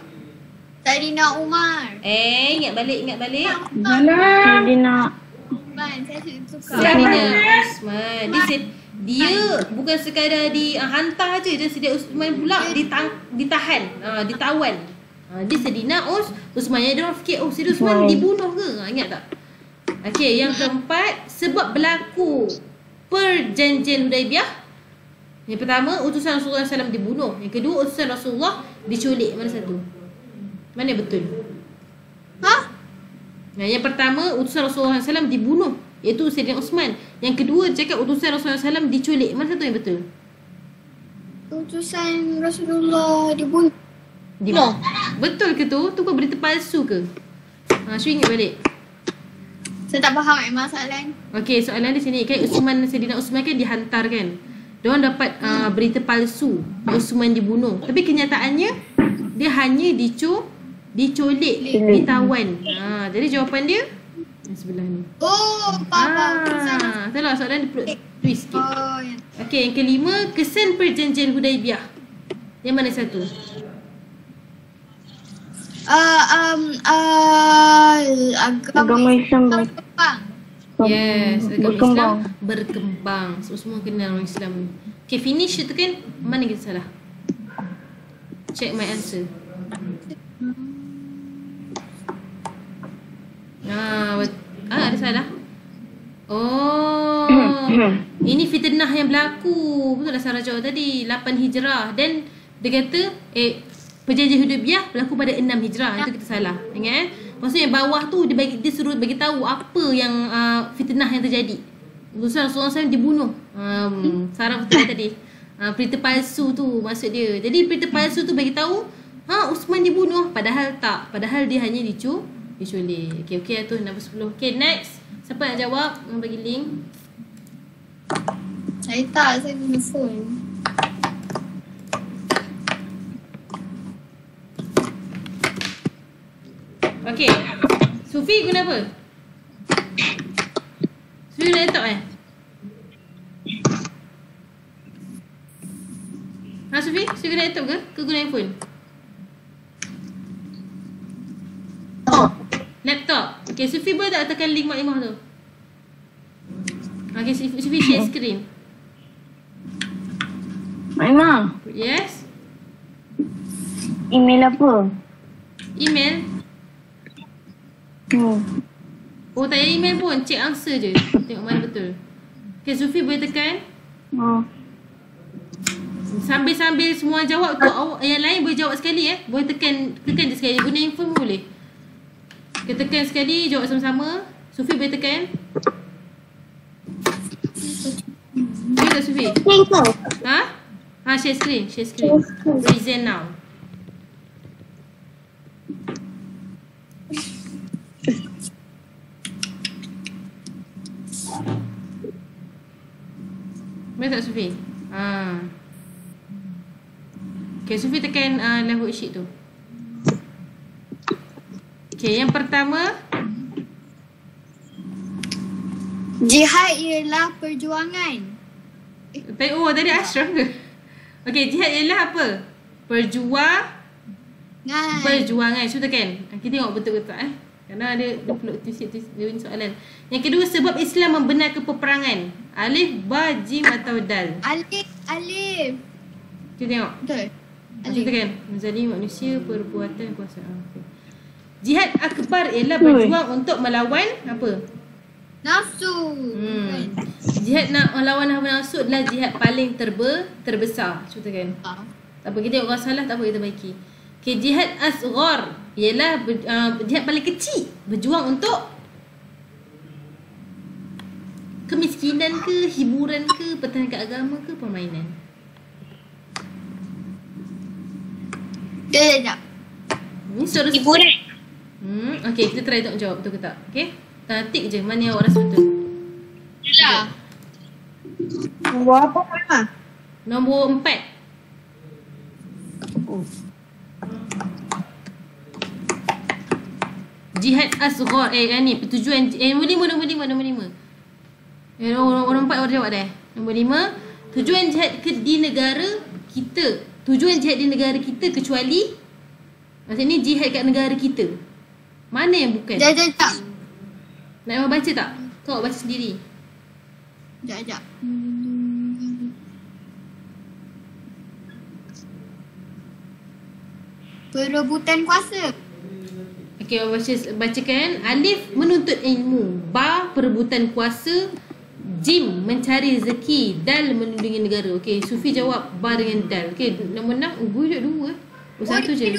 C: Saidina Umar.
A: Ingat balik.
E: Saidina
C: Ban, saya suka.
A: Saidina Usman. Dia bukan sekadar dihantar je, dia Saidina Usman pula ditawan. Dia Saidina Usman. Yang dia orang fikir, Saidina Usman dibunuh ke? Ingat tak? Okey, yang keempat, sebab berlaku perjanjian Hudaibiyah. Yang pertama, utusan Rasulullah SAW dibunuh. Yang kedua, utusan Rasulullah diculik. Mana satu? Mana yang betul? Yang pertama, utusan Rasulullah SAW dibunuh, iaitu Saidina Usman. Yang kedua, cakap utusan Rasulullah SAW diculik. Mana satu yang betul?
C: Utusan Rasulullah dibunuh.
A: Betul ke tu? Tu kau berita palsu ke? Syuk ingat balik.
C: Saya tak faham masalah.
A: Okey, soalan di sini kan Saidina Usman kan dihantar kan. Diorang dapat berita palsu Usman dibunuh. Tapi kenyataannya dia hanya diculik, ditawan. Jadi jawapan dia yang sebelah ni.
C: Faham.
A: Itulah soalan dia twist sikit.
C: Ya.
A: Okey, yang kelima, kesan perjanjian Hudaibiyah. Yang mana satu?
E: agama Islam
C: Berkembang.
A: Yes, agama Islam
E: berkembang.
A: berkembang. Semua kenal orang Islam ni. Okay, finish itu kan. Mana kita salah? Check my answer. Ada salah. Ini fitnah yang berlaku. Betul lah Sarah jawab tadi 8 Hijrah. Dan dia kata perjanjian Hudaibiyah berlaku pada 6 Hijrah. Itu kita salah. Ingat maksudnya bawah tu dia suruh bagi tahu apa yang fitnah yang terjadi. Utusan Rasulullah SAW dibunuh. Sarah betul tadi. Berita palsu tu maksud dia. Jadi berita palsu tu bagi tahu Usman dibunuh, padahal tak. Padahal dia hanya diculik. Okey tu nombor 10. Okey, next. Siapa nak jawab? Nak bagi link.
C: Saya guna phone.
A: Okey. Sufi guna apa? Sufi guna laptop Sufi? Sufi guna laptop ke? Ke guna handphone? Laptop. Okay, Sufi boleh tak tekan link maklimah tu? Okay, Sufi share screen.
E: Maklimah,
A: Yes?
E: email apa?
A: Email? Oh, tak payah email pun. Check answer je. Tengok mana betul. Okay, Sufi boleh tekan. Sambil-sambil semua jawab tu, yang lain boleh jawab sekali Boleh tekan je sekali. Guna handphone pun boleh. Kita tekan sekali, jawab sama-sama. Sufi boleh tekan. Boleh tak Sufi? Share screen. Present now. Boleh tak Sufi? Okay, Sufi tekan live worksheet tu. Okay, yang pertama,
C: Jihad ialah perjuangan.
A: Tadi Ashraf ke? Okay, jihad ialah apa? Perjuangan. Cuba tekan. Kita tengok betul ke tak Kerana ada perlu twist soalan. Yang kedua, sebab Islam membenarkan peperangan. Alif, ba, jim atau dal?
C: Alif.
A: Kita tengok.
C: Betul.
A: Kita tekan. Menzalimi manusia, perbuatan, kuasa. Okay. Jihad akbar ialah berjuang untuk melawan apa?
C: Nafsu.
A: Jihad nak melawan hawa nafsu adalah jihad paling terbesar. Cuba tekan. Tak apa, kita tengok orang salah, tak apa, kita baiki. Okay, jihad asghar ialah jihad paling kecil. Berjuang untuk kemiskinan ke, hiburan ke, pertahankan agama ke, permainan.
C: Sekejap.
A: Ni suara hiburan. Okay, kita try tengok jawab betul ke tak. Okay, tik je mana yang awak rasa betul.
F: Ya.
C: Nombor apa Mama?
A: Nombor 4. Jihad asghar. Ni tujuan nombor 5. Nombor 4 orang jawab dah. Nombor 5, tujuan jihad di negara kita. Tujuan jihad di negara kita kecuali, maksudnya jihad kat negara kita. Mana yang bukan?
C: Sekejap.
A: Nak baca tak? Kau baca sendiri.
C: Sekejap. Perebutan kuasa.
A: Okey, bacakan. Alif, menuntut ilmu. Ba, perebutan kuasa. Jim, mencari rezeki. Dal, melindungi negara. Okey, Sufi jawab ba dengan dal. Okey, nombor 6. Bujuk 2. Satu je.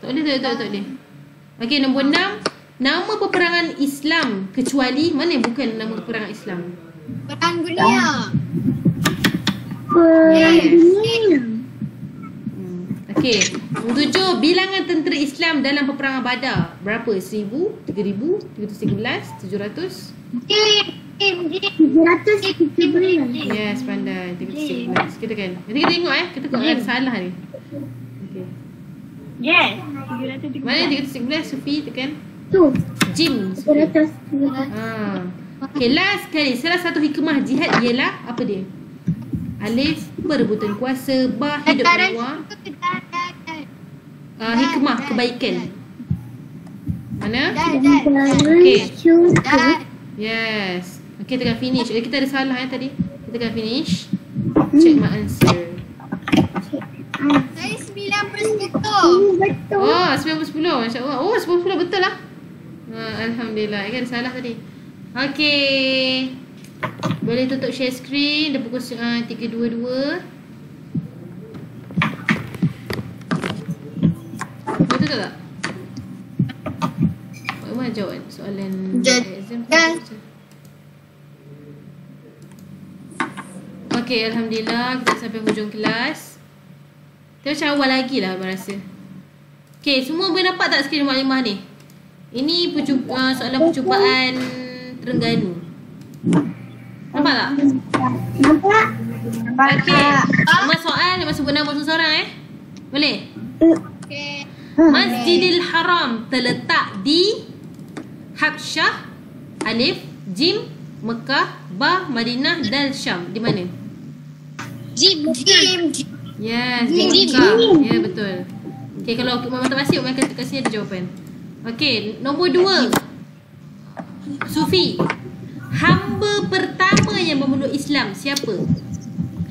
A: Tak boleh. Okey, nombor 6. Nama peperangan Islam kecuali, mana yang bukan nama peperangan Islam?
C: Perang dunia.
A: Okey, nombor 7. Bilangan tentera Islam dalam peperangan Badar berapa? 1000, 3000, 311, 700?
G: 713.
A: Yes, pandai. 311. Kita kan. Nanti kita tengok kita tengok ada salah ni. Okey.
F: Yes.
A: Mana 311? Sufi tekan.
G: Tu.
A: Jim.
G: 713.
A: Okey, last kali. Salah satu hikmah jihad ialah apa dia? Alif, perebutan kuasa. Ba, hidup mewah. Hikmah, kebaikan. Mana? Okey. Yes. Okey, tekan finish. Kita ada salah tadi. Kita tekan finish. Check my answer.
C: Saya 9%.
G: Betul.
A: Oh, 9/10. Masya-Allah. Oh, 10/10 betul lah. Alhamdulillah. Kan ada salah tadi. Okey. Boleh tutup share screen. Dah pukul 3.22. Betul tak? Mana jawab soalan exam? Okey, Alhamdulillah. Kita sampai hujung kelas. Kita macam awal lagi lah abang rasa. Okey, semua boleh nampak tak skrin maklimah ni? Ini soalan percubaan Terengganu. Nampak tak?
G: Nampak?
A: Okey. 5 soal, 5 sebut nama seseorang Boleh?
C: Okey.
A: Masjidil Haram terletak di Habsyah, Alif, Jim, Mekah, Ba, Madinah, Dal, Syam. Di mana?
F: Jim.
A: Yes, di Mekah. Ya, betul. Okey, kalau Mama tak pasti, Mama kat sini ada jawapan. Okey, nombor 2. Sufi. Hamba pertama yang memeluk Islam siapa?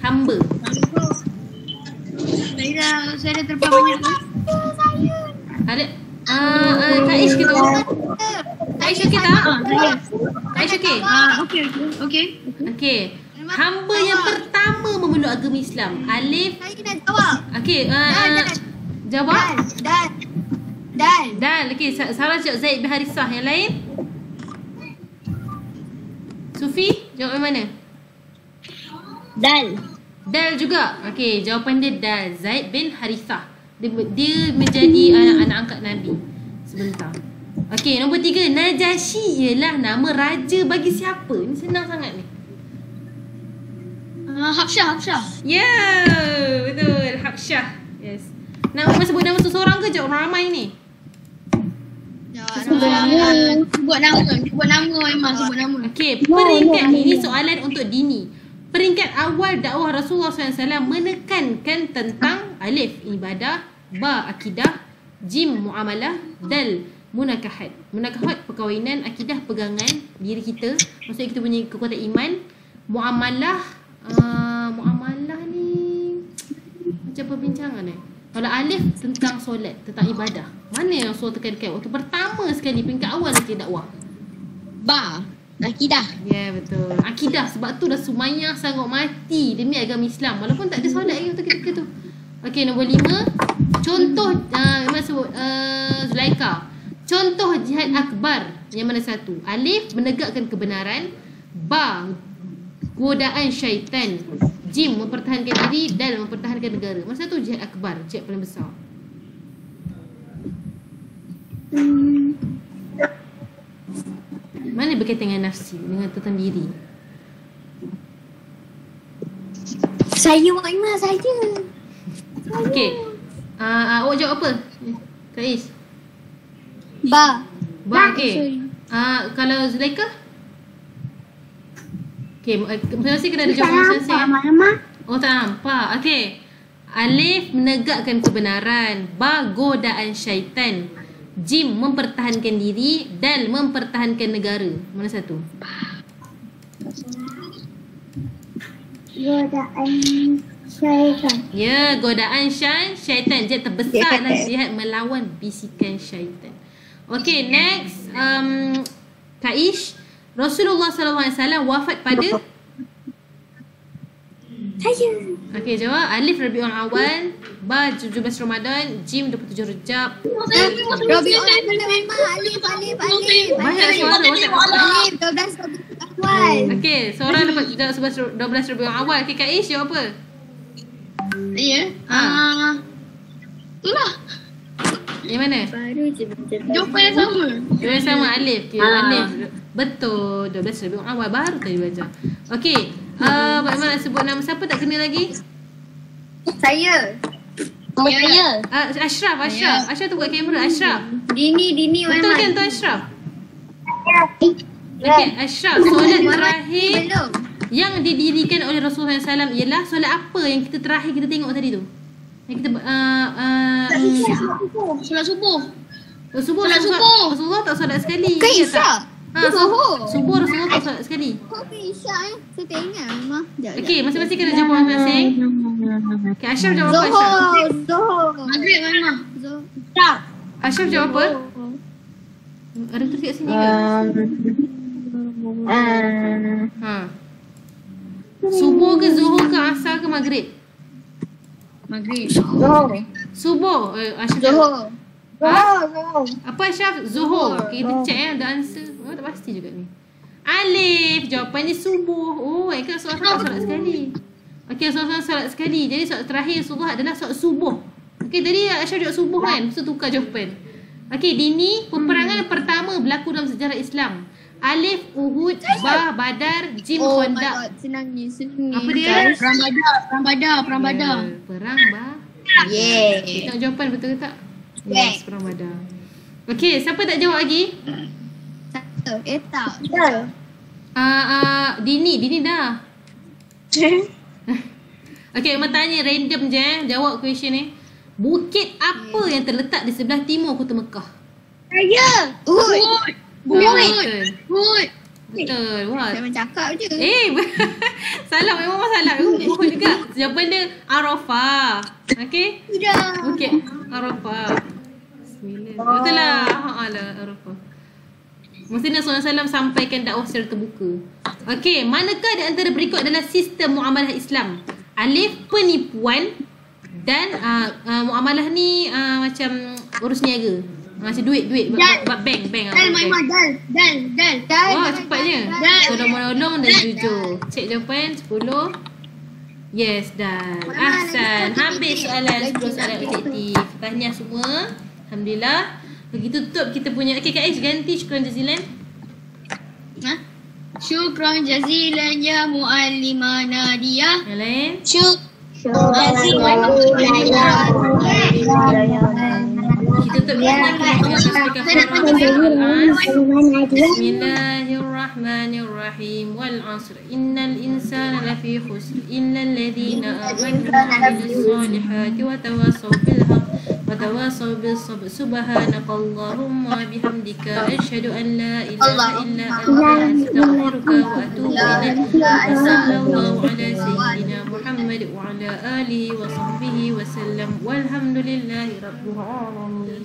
A: Hamba.
F: Saya dah terpakai banyak tu.
A: Ada Kak Ish ke tu? Kak Ish okey tak? Kak Ish okey?
F: Okey.
A: Okey. Hamba yang pertama memeluk agama Islam. Alif.
C: Saya dah jawab.
A: Okey, jawab.
C: Dan.
A: Okey, Sarah jawab Zaid bin Harisah. Yang lain? Sufi, jawab yang mana? Dal juga. Okey, jawapan dia Dal. Zaid bin Harisah. Dia menjadi anak angkat Nabi sebentar. Okey, nombor 3. Najasyi ialah nama raja bagi siapa? Ni senang sangat ni.
F: Habsyah.
A: Ya, betul. Habsyah. Yes. Nak sebut nama seseorang ke jawab ramai ni?
F: Sebut nama memang sebut nama.
A: Okey, peringkat ini soalan untuk dini. Peringkat awal dakwah Rasulullah SAW menekankan tentang alif, ibadah, ba, akidah, jim, muamalah, dal, munakahat. Munakahat, perkahwinan, akidah, pegangan diri kita. Maksudnya kita punya kekuatan iman. Muamalah, muamalah ni macam perbincangan Kalau alif, tentang solat, tentang ibadah. Mana yang Rasul tekankan waktu pertama sekali peringkat awal lagi dakwah?
F: Ba, akidah.
A: Ya, betul. Akidah. Sebab tu dah Sumayyah sanggup mati demi agama Islam walaupun tak ada solat lagi waktu ketika tu. Okey, nombor 5. Contoh Imam sebut Zulaikha. Contoh jihad akbar yang mana satu? Alif, menegakkan kebenaran. Ba, godaan syaitan. Jim, mempertahankan diri. Dal, mempertahankan negara. Mana satu jihad akbar? Jihad paling besar. Mana berkaitan dengan nafsi, dengan tentang diri?
C: Saya Mak Imah, saya.
A: Okey. Awak jawab apa? Kak Is.
C: Ba.
A: Okey. Kalau Zulaikha? Okey, masing-masing kena ada jawapan masing-masing. Oh, tak nampak. Okey. Alif menegakkan kebenaran, ba godaan syaitan, jim mempertahankan diri, dal mempertahankan negara. Mana satu?
G: Godaan syaitan.
A: Ya, godaan syaitan. Dia terbesar nasihat melawan bisikan syaitan. Okey, next Kak Ish, Rasulullah SAW wafat pada?
C: Saya.
A: Okey, jawab. Alif Rabiul Awal, ba 17 Ramadan, jim 27 Rejab.
C: Rabiul Awal. Alif.
A: Banyak suara WhatsApp.
C: Alif 12 awal.
A: Okey, seorang dapat jawab 12 Rabiul Awal. Okey, Kak Ish jawab apa?
F: Ya. Itulah.
A: Yang mana?
C: Baru je macam
F: Jawapan yang sama.
A: Jawapan sama Alif. Okay, Alif. Betul. 12 Rabiul Awal baru tadi baca. Okey. Pak Iman nak sebut nama siapa tak kena lagi?
C: saya.
F: Ya.
A: Ashraf. Ashraf tu buat kamera. Ashraf.
C: Dini
A: Betul kan Tuan Ashraf? Okey, Ashraf. Solat terakhir
C: Belum.
A: yang didirikan oleh Rasulullah SAW ialah solat apa yang kita terakhir kita tengok tadi tu? Yang kita
F: Solat subuh.
A: Solat
F: subuh.
A: Rasulullah tak solat sekali.
C: Ke
A: Ya tak?
C: Isyak? Zuhur.
A: Subuh Rasulullah tak solat sekali.
C: Ke Isyak Saya tak ingat Mama.
A: Okey, masing-masing kena jawab masing-masing. Okey, Ashraf jawab apa Ashraf?
C: Zuhur.
F: Maghrib Mama.
C: Zuhur.
A: Ashraf jawab apa? Ada tulis kat sini ke? Subuh ke Zuhur ke Asar ke Maghrib?
F: Maghrib.
A: Subuh. Ashraf
C: Zuhur.
A: apa Ashraf? Zuhur. Okay, kita check the answer. Tak pasti juga ni. Alif, jawapannya subuh. Oh, kan soalan solat sekali. Okey, soalan solat sekali. Jadi soalan terakhir subuh adalah solat subuh. Okey, tadi Ashraf jawab subuh kan? Lepas tu tukar jawapan. Okey, Dini, peperangan pertama berlaku dalam sejarah Islam. Alif, Uhud, Ba, Badar, Jim, Khandaq.
C: Senang ni.
A: Apa dia?
F: Perang Badar.
A: Perang Ba.
C: Yeah.
A: Tengok jawapan betul ke tak? Yes, perang Badar. Okey, siapa tak jawab lagi?
C: Satu. Tak.
A: Dini dah. Okey, Mak tanya random je jawab question ni. Bukit apa yang terletak di sebelah timur kota Mekah?
C: Saya.
F: Uhud.
A: Betul. Wah.
C: Saya cakap je.
A: Salah, memang salah. Uhud juga. Jawapan dia Arafah. Okey?
C: Tidak.
A: Okey, Arafah. Bismillah. Betul lah. Arafah. Mesti Nabi SAW sampaikan dakwah secara terbuka. Okey, manakah di antara berikut adalah sistem muamalah Islam? Alif, penipuan, dan muamalah ni macam urus niaga. Macam duit bank.
F: Dal Maimah, dal.
A: Wah, cepatnya. Tolong menolong dan jujur. Cek jawapan 10. Yes, dan Ahsan. Habis soalan 10 soalan objektif. Tahniah semua. Alhamdulillah. Begitu tutup kita punya. Okey, Kak Aish ganti syukran jazilan.
F: Syukran jazilan ya muallimah Nadia.
A: Yang lain? Kita tutup Bismillahirrahmanirrahim. Wal 'asr innal insana lafi khusr illal ladzina amanu wa 'amilus solihati wa tawassaw bil haqq wa tawassaw bis sabr. Subhanakallahumma bihamdika asyhadu an la ilaha illa anta astaghfiruka wa atubu ilaik. Sallallahu ala sayyidina Muhammad wa ala alihi wa sahbihi wa sallam. Walhamdulillahi rabbil alamin.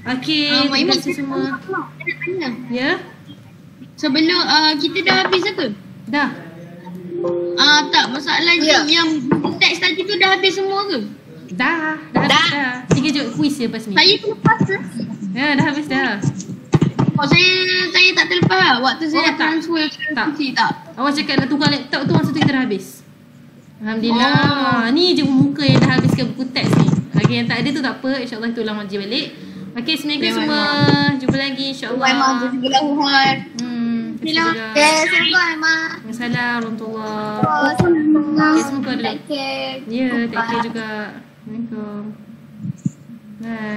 A: Okey, terima kasih semua. Ya?
F: Sebelum kita dah habis ke?
A: Dah.
F: Tak, masalahnya yang teks tadi tu dah habis semua ke?
A: Dah. 3 jawab kuis je lepas ni.
F: Saya terlepas ke?
A: Ya, dah habis dah.
F: Saya tak terlepas lah. Waktu saya nak transfer tak.
A: Awak cakap nak tukar laptop tu masa tu kita dah habis. Alhamdulillah. Ni je muka yang dah habiskan buku teks ni. Okey, yang tak ada tu tak apa. InsyaAllah kita ulang je balik. Okey, Assalamualaikum semua. Jumpa lagi insyaAllah.
F: Memang
A: Terima kasih juga.
C: Assalamualaikum Emma.
A: Assalamualaikum warahmatullahi.
C: Assalamualaikum.
A: Okay, semoga
C: Take care.
A: ya, take care juga. Assalamualaikum. Bye.